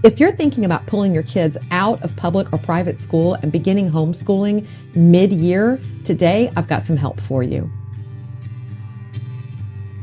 If you're thinking about pulling your kids out of public or private school and beginning homeschooling mid-year, today I've got some help for you.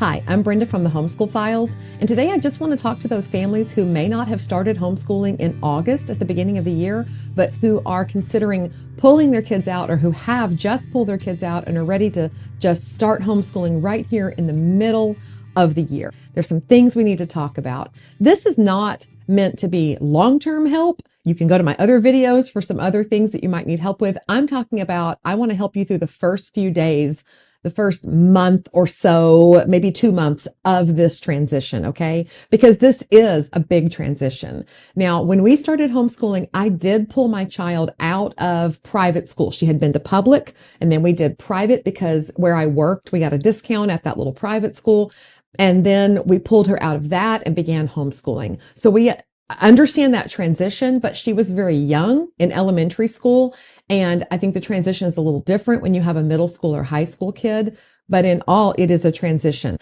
Hi, I'm Brenda from the Homeschool Files, and today I just want to talk to those families who may not have started homeschooling in August at the beginning of the year, but who are considering pulling their kids out or who have just pulled their kids out and are ready to just start homeschooling right here in the middle of the year. There's some things we need to talk about. This is not meant to be long-term help. You can go to my other videos for some other things that you might need help with. I'm talking about, I want to help you through the first few days, the first month or so, maybe 2 months of this transition, okay? Because this is a big transition. Now, when we started homeschooling, I did pull my child out of private school. She had been to public, and then we did private because where I worked, we got a discount at that little private school. And then we pulled her out of that and began homeschooling. So we understand that transition, but she was very young in elementary school. And I think the transition is a little different when you have a middle school or high school kid, but in all, it is a transition.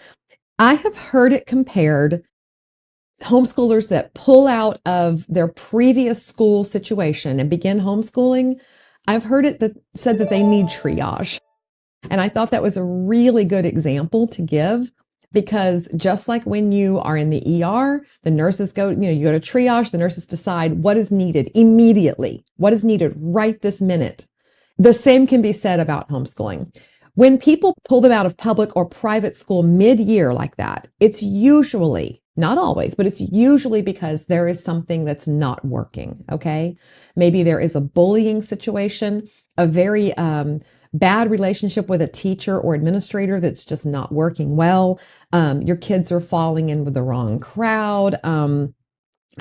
I have heard it compared, homeschoolers that pull out of their previous school situation and begin homeschooling. I've heard it said that they need triage. And I thought that was a really good example to give. Because just like when you are in the ER, the nurses go, you go to triage, the nurses decide what is needed immediately, what is needed right this minute. The same can be said about homeschooling. When people pull them out of public or private school mid-year like that, it's usually, not always, but it's usually because there is something that's not working, okay? Maybe there is a bullying situation, a very bad relationship with a teacher or administrator that's just not working well. Your kids are falling in with the wrong crowd.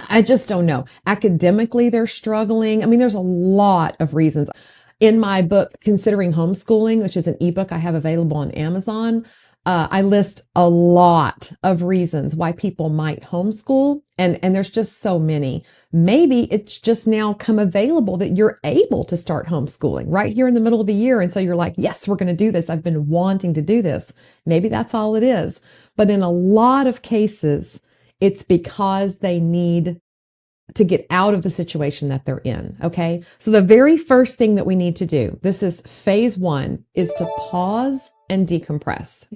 I just don't know. Academically, they're struggling. I mean, there's a lot of reasons. In my book, Considering Homeschooling, which is an ebook I have available on Amazon, I list a lot of reasons why people might homeschool, and there's just so many. Maybe it's just now come available that you're able to start homeschooling right here in the middle of the year. And so you're like, yes, we're going to do this. I've been wanting to do this. Maybe that's all it is. But in a lot of cases, it's because they need to get out of the situation that they're in. Okay. So the very first thing that we need to do, this is phase 1, is to pause and decompress.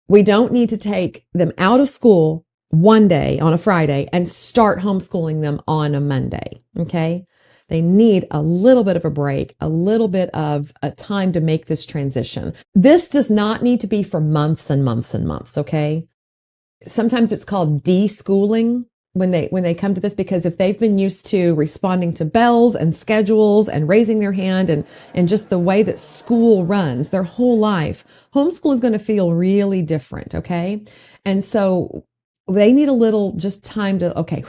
We don't need to take them out of school one day on a Friday and start homeschooling them on a Monday. Okay. They need a little bit of a break, a little bit of a time to make this transition. This does not need to be for months and months and months. Okay. Sometimes it's called deschooling when they come to this, because if they've been used to responding to bells and schedules and raising their hand and just the way that school runs their whole life, homeschool is going to feel really different. Okay. And so they need a little just time to, okay,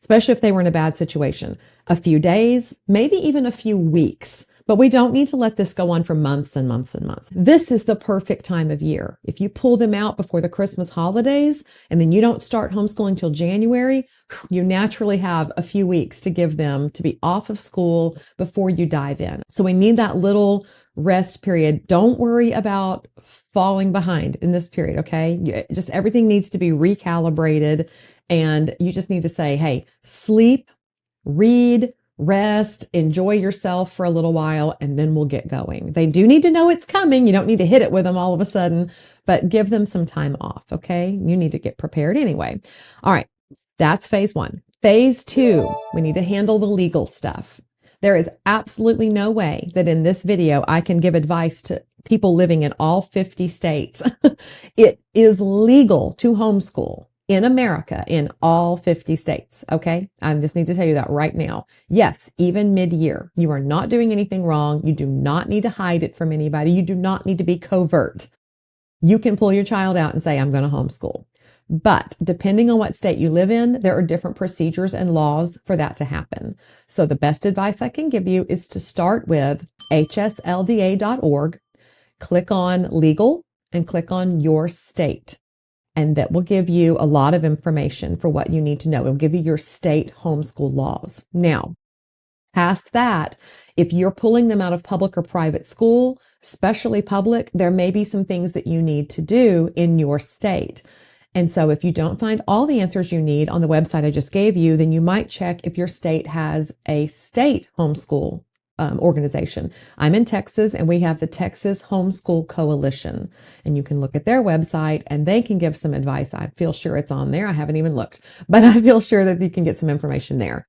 especially if they were in a bad situation, a few days, maybe even a few weeks. But we don't need to let this go on for months and months and months. This is the perfect time of year. If you pull them out before the Christmas holidays and then you don't start homeschooling till January, you naturally have a few weeks to give them to be off of school before you dive in. So we need that little rest period. Don't worry about falling behind in this period, okay? Just everything needs to be recalibrated, and you just need to say, hey, sleep, read, rest, enjoy yourself for a little while, and then we'll get going. They do need to know it's coming. You don't need to hit it with them all of a sudden, but give them some time off, okay? You need to get prepared anyway. All right, that's phase 1. Phase 2, we need to handle the legal stuff. There is absolutely no way that in this video I can give advice to people living in all 50 states. It is legal to homeschool in America, in all 50 states. Okay. I just need to tell you that right now. Yes, even mid-year, you are not doing anything wrong. You do not need to hide it from anybody. You do not need to be covert. You can pull your child out and say, I'm going to homeschool. But depending on what state you live in, there are different procedures and laws for that to happen. So the best advice I can give you is to start with hslda.org, click on legal, and click on your state. And that will give you a lot of information for what you need to know. It'll give you your state homeschool laws. Now, past that, if you're pulling them out of public or private school, especially public, there may be some things that you need to do in your state. And so if you don't find all the answers you need on the website I just gave you, then you might check if your state has a state homeschool organization. I'm in Texas and we have the Texas Homeschool Coalition, and you can look at their website and they can give some advice. I feel sure it's on there. I haven't even looked, but I feel sure that you can get some information there.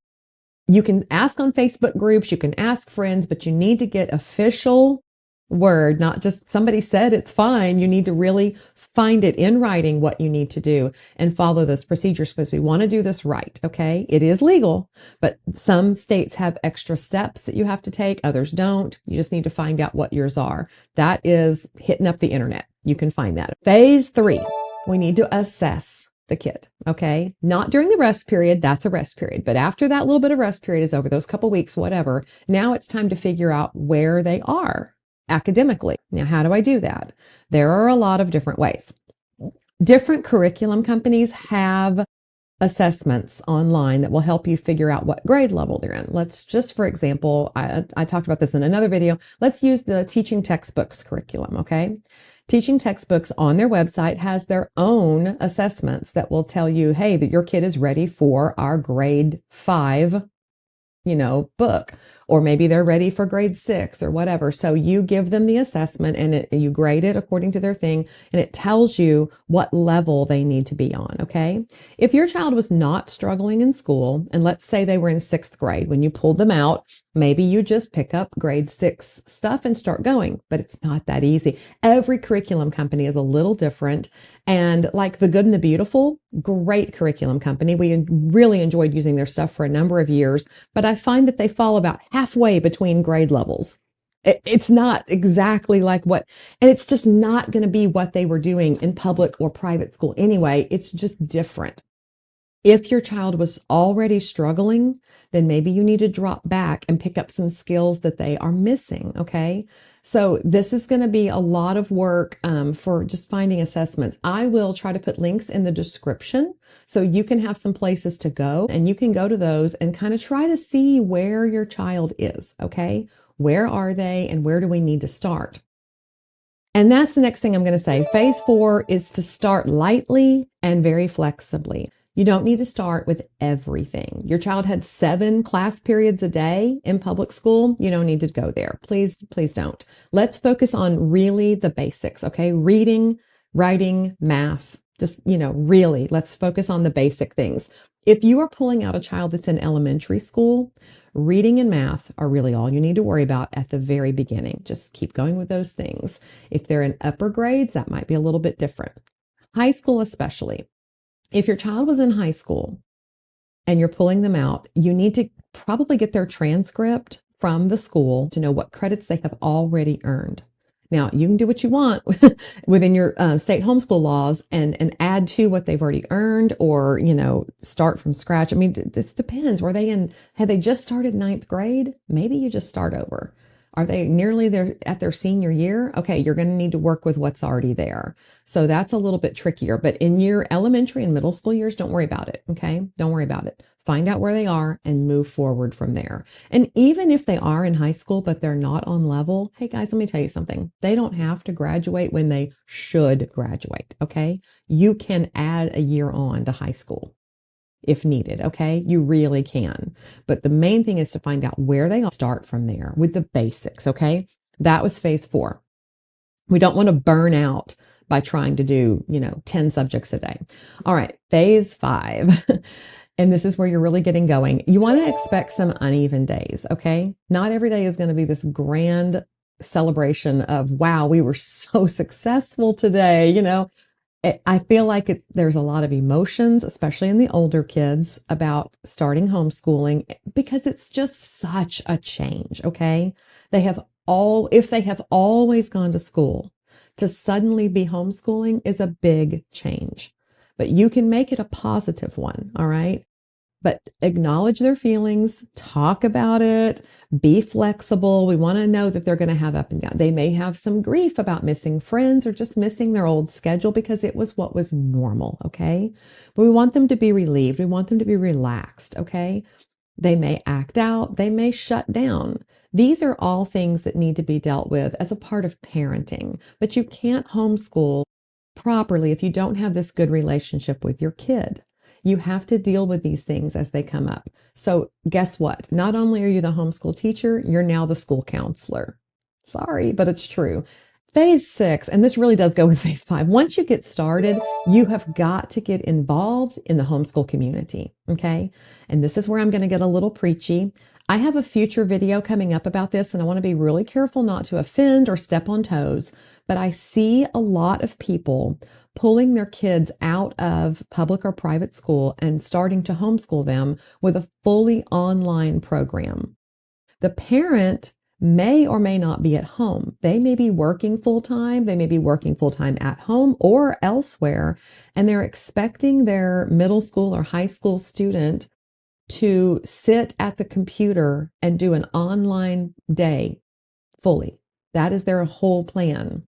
You can ask on Facebook groups, you can ask friends, but you need to get official word, not just somebody said it's fine. You need to really find it in writing what you need to do and follow those procedures because we want to do this right. Okay. It is legal, but some states have extra steps that you have to take. Others don't. You just need to find out what yours are. That is hitting up the internet. You can find that. Phase 3, we need to assess the kid. Okay. Not during the rest period. That's a rest period. But after that little bit of rest period is over, those couple weeks, whatever, now it's time to figure out where they are academically. Now, how do I do that? There are a lot of different ways. Different curriculum companies have assessments online that will help you figure out what grade level they're in. Let's just, for example, I talked about this in another video. Let's use the teaching textbooks curriculum, okay? Teaching textbooks on their website has their own assessments that will tell you, hey, that your kid is ready for our grade 5 book, or maybe they're ready for grade 6 or whatever. So you give them the assessment and you grade it according to their thing, and it tells you what level they need to be on. Okay. If your child was not struggling in school, and let's say they were in 6th grade, when you pulled them out, maybe you just pick up grade 6 stuff and start going, but it's not that easy. Every curriculum company is a little different. And like The Good and the Beautiful, great curriculum company. We really enjoyed using their stuff for a number of years, but I find that they fall about halfway between grade levels. It's not exactly like what, and it's just not going to be what they were doing in public or private school anyway. It's just different. If your child was already struggling, then maybe you need to drop back and pick up some skills that they are missing. Okay. So this is going to be a lot of work for just finding assessments. I will try to put links in the description so you can have some places to go and you can go to those and kind of try to see where your child is. Okay. Where are they and where do we need to start? And that's the next thing I'm going to say. Phase 4 is to start lightly and very flexibly. You don't need to start with everything. Your child had 7 class periods a day in public school. You don't need to go there. Please, please don't. Let's focus on really the basics. Okay. Reading, writing, math, just, really let's focus on the basic things. If you are pulling out a child that's in elementary school, reading and math are really all you need to worry about at the very beginning. Just keep going with those things. If they're in upper grades, that might be a little bit different. High school especially. If your child was in high school and you're pulling them out, you need to probably get their transcript from the school to know what credits they have already earned. Now, you can do what you want within your state homeschool laws and add to what they've already earned or, start from scratch. I mean, this depends. Had they just started 9th grade? Maybe you just start over. Are they nearly there at their senior year? Okay, you're going to need to work with what's already there. So that's a little bit trickier. But in your elementary and middle school years, don't worry about it. Okay, don't worry about it. Find out where they are and move forward from there. And even if they are in high school, but they're not on level, hey guys, let me tell you something. They don't have to graduate when they should graduate. Okay, you can add a year on to high school if needed. Okay. You really can. But the main thing is to find out where they are, start from there with the basics. Okay. That was phase 4. We don't want to burn out by trying to do, 10 subjects a day. All right. Phase 5. And this is where you're really getting going. You want to expect some uneven days. Okay. Not every day is going to be this grand celebration of, wow, we were so successful today. I feel like there's a lot of emotions, especially in the older kids, about starting homeschooling because it's just such a change. Okay. If they have always gone to school, to suddenly be homeschooling is a big change, but you can make it a positive one. All right. But acknowledge their feelings, talk about it, be flexible. We want to know that they're going to have up and down. They may have some grief about missing friends or just missing their old schedule because it was what was normal. Okay. But we want them to be relieved. We want them to be relaxed. Okay. They may act out. They may shut down. These are all things that need to be dealt with as a part of parenting, but you can't homeschool properly if you don't have this good relationship with your kid. You have to deal with these things as they come up. So guess what? Not only are you the homeschool teacher, you're now the school counselor. Sorry, but it's true. Phase 6, and this really does go with phase 5. Once you get started, you have got to get involved in the homeschool community. Okay. And this is where I'm going to get a little preachy. I have a future video coming up about this, and I want to be really careful not to offend or step on toes. But I see a lot of people pulling their kids out of public or private school and starting to homeschool them with a fully online program. The parent may or may not be at home. They may be working full time. They may be working full time at home or elsewhere, and they're expecting their middle school or high school student to sit at the computer and do an online day fully. That is their whole plan.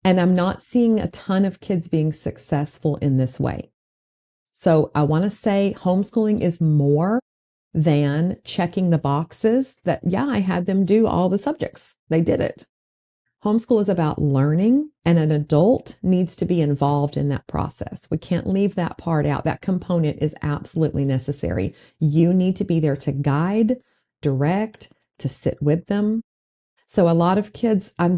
And I'm not seeing a ton of kids being successful in this way. So I want to say homeschooling is more than checking the boxes that, yeah, I had them do all the subjects. They did it. Homeschool is about learning, and an adult needs to be involved in that process. We can't leave that part out. That component is absolutely necessary. You need to be there to guide, direct, to sit with them. So a lot of kids, I'm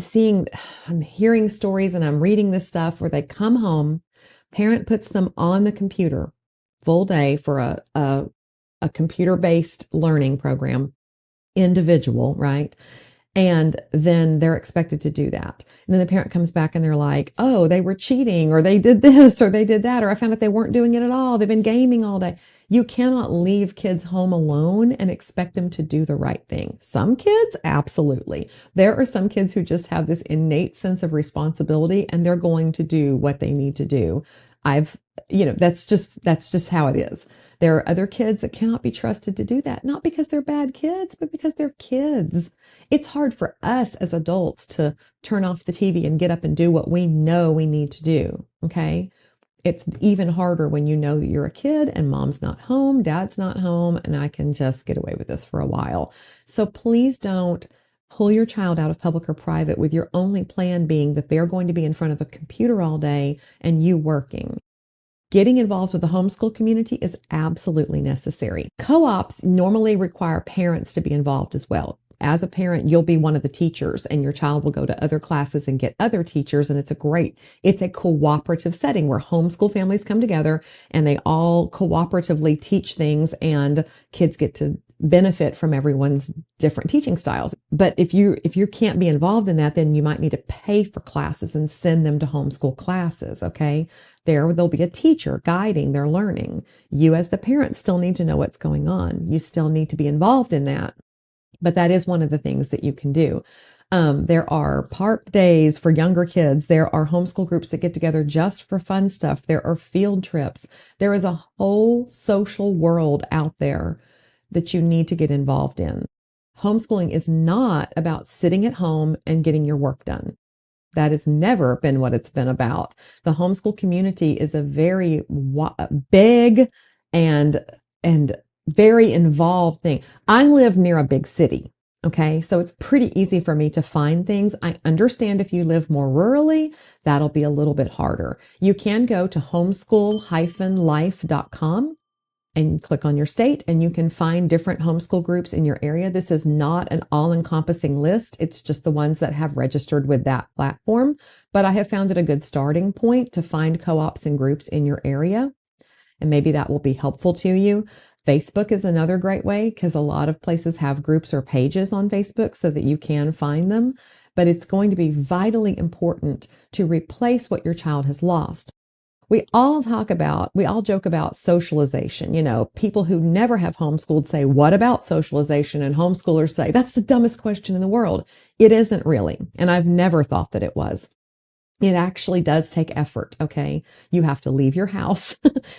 hearing stories and I'm reading this stuff where they come home, parent puts them on the computer full day for a computer-based learning program, individual, right? And then they're expected to do that. And then the parent comes back and they're like, oh, they were cheating, or they did this, or they did that, or I found out they weren't doing it at all. They've been gaming all day. You cannot leave kids home alone and expect them to do the right thing. Some kids, absolutely. There are some kids who just have this innate sense of responsibility and they're going to do what they need to do. That's just how it is. There are other kids that cannot be trusted to do that, not because they're bad kids, but because they're kids. It's hard for us as adults to turn off the TV and get up and do what we know we need to do. Okay. It's even harder when you know that you're a kid and mom's not home, dad's not home, and I can just get away with this for a while. So please don't pull your child out of public or private with your only plan being that they're going to be in front of the computer all day and you working. Getting involved with the homeschool community is absolutely necessary. Co-ops normally require parents to be involved as well. As a parent, you'll be one of the teachers and your child will go to other classes and get other teachers. And it's a cooperative setting where homeschool families come together and they all cooperatively teach things, and kids get to benefit from everyone's different teaching styles. But if you can't be involved in that, then you might need to pay for classes and send them to homeschool classes. Okay. There'll be a teacher guiding their learning. You as the parent still need to know what's going on. You still need to be involved in that. But that is one of the things that you can do. There are park days for younger kids. There are homeschool groups that get together just for fun stuff. There are field trips. There is a whole social world out there that you need to get involved in. Homeschooling is not about sitting at home and getting your work done. That has never been what it's been about. The homeschool community is a very big and very involved thing. I live near a big city. Okay. So it's pretty easy for me to find things. I understand if you live more rurally, that'll be a little bit harder. You can go to homeschool-life.com and click on your state and you can find different homeschool groups in your area. This is not an all-encompassing list. It's just the ones that have registered with that platform. But I have found it a good starting point to find co-ops and groups in your area. And maybe that will be helpful to you. Facebook is another great way because a lot of places have groups or pages on Facebook so that you can find them. But it's going to be vitally important to replace what your child has lost. We all joke about socialization. You know, people who never have homeschooled say, what about socialization? And homeschoolers say, that's the dumbest question in the world. It isn't really. And I've never thought that it was. It actually does take effort. Okay. You have to leave your house.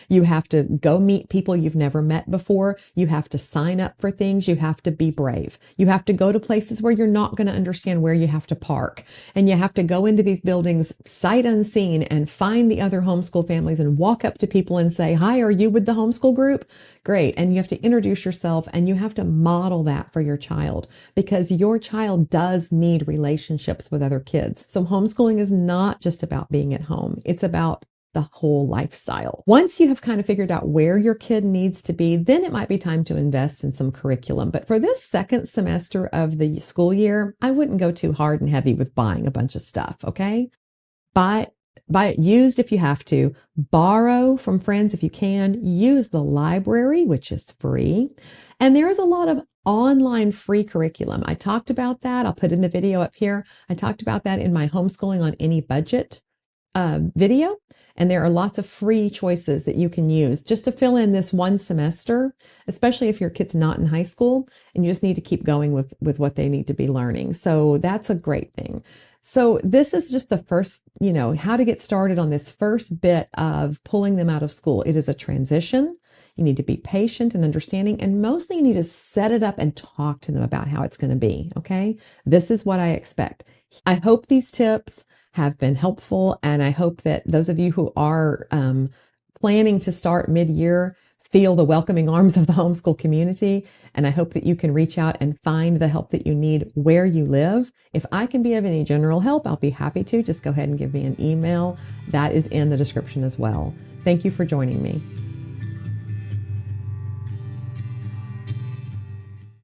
You have to go meet people you've never met before. You have to sign up for things. You have to be brave. You have to go to places where you're not going to understand where you have to park. And you have to go into these buildings sight unseen and find the other homeschool families and walk up to people and say, hi, are you with the homeschool group? Great. And you have to introduce yourself and you have to model that for your child because your child does need relationships with other kids. So homeschooling is not just about being at home. It's about the whole lifestyle. Once you have kind of figured out where your kid needs to be, then it might be time to invest in some curriculum. But for this second semester of the school year, I wouldn't go too hard and heavy with buying a bunch of stuff, okay? Buy it used if you have to, borrow from friends if you can, use the library, which is free. And there is a lot of online free curriculum. I talked about that. I'll put in the video up here. I talked about that in my homeschooling on any budget video. And there are lots of free choices that you can use just to fill in this one semester, especially if your kid's not in high school and you just need to keep going with what they need to be learning. So that's a great thing. So this is just the first, how to get started on this first bit of pulling them out of school. It is a transition. You need to be patient and understanding, and mostly you need to set it up and talk to them about how it's going to be. Okay. This is what I expect. I hope these tips have been helpful. And I hope that those of you who are planning to start mid-year feel the welcoming arms of the homeschool community. And I hope that you can reach out and find the help that you need where you live. If I can be of any general help, I'll be happy to. Just go ahead and give me an email. That is in the description as well. Thank you for joining me.